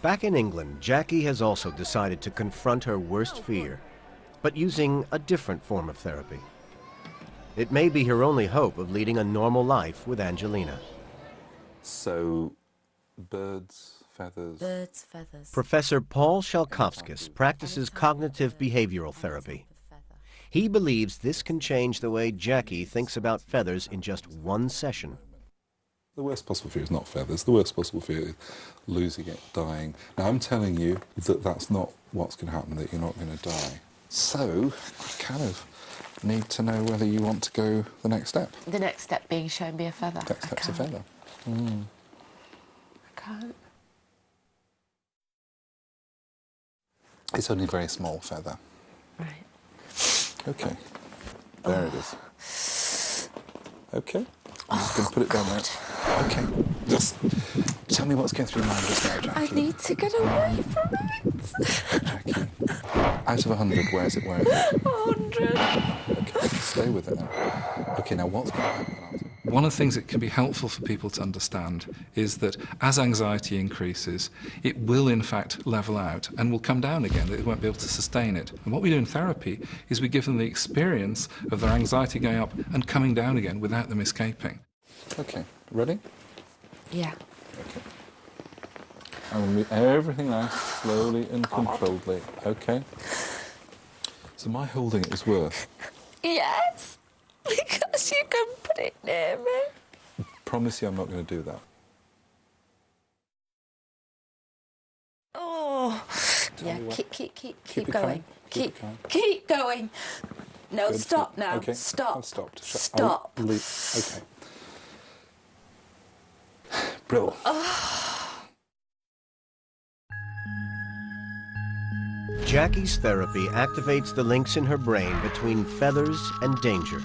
Back in England, Jackie has also decided to confront her worst fear, but using a different form of therapy. It may be her only hope of leading a normal life with Angelina. So, birds, feathers... Birds, feathers. Professor Paul Shalkovskis practices cognitive behavioral therapy. He believes this can change the way Jackie thinks about feathers in just one session. The worst possible fear is not feathers. The worst possible fear is losing it, dying. Now, I'm telling you that that's not what's going to happen, that you're not going to die. So, I kind of need to know whether you want to go the next step. The next step being show me a feather. Next step's a feather. Mm. I can't. It's only a very small feather. Right. Okay. There it is. Okay. I'm just going to put it down there. Okay. Just tell me what's going through your mind just now, Jackie. I need to get away from it. Jackie, out of 100, where is it? 100. Okay, stay with it now. Okay, now what's going to happen after? One of the things that can be helpful for people to understand is that as anxiety increases, it will in fact level out and will come down again, that it won't be able to sustain it. And what we do in therapy is we give them the experience of their anxiety going up and coming down again without them escaping. Okay, ready? Yeah. Okay. I'm going to move everything nice, slowly and controlledly. Okay. So my holding it is worth? Yes. Because you can put it near me. Promise you I'm not going to do that. Oh. Yeah, keep it going. coming. Keep going. No, Good. stop now. Okay. Stop. I've stopped. Stop. Okay. Brill. Jackie's therapy activates the links in her brain between feathers and danger.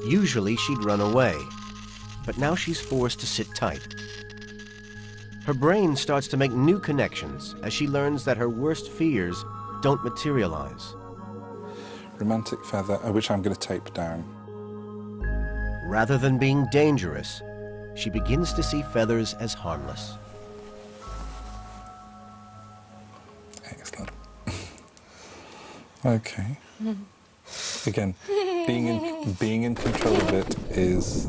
Usually she'd run away, but now she's forced to sit tight. Her brain starts to make new connections as she learns that her worst fears don't materialize. Romantic feather, which I'm going to tape down. Rather than being dangerous, she begins to see feathers as harmless. Excellent. Okay. Again, being in control of it is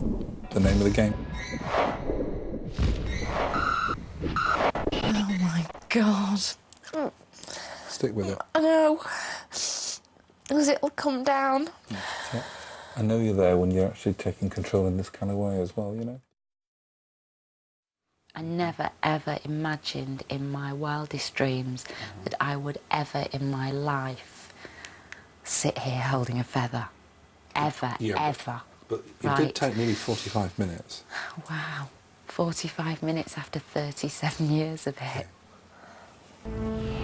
the name of the game. Oh my God. Stick with it. I know. Because it'll come down. Yeah. I know you're there when you're actually taking control in this kind of way as well, you know. I never ever imagined in my wildest dreams that I would ever in my life sit here holding a feather. Ever, ever. But it did take nearly 45 minutes. Wow. 45 minutes after 37 years of it. Yeah.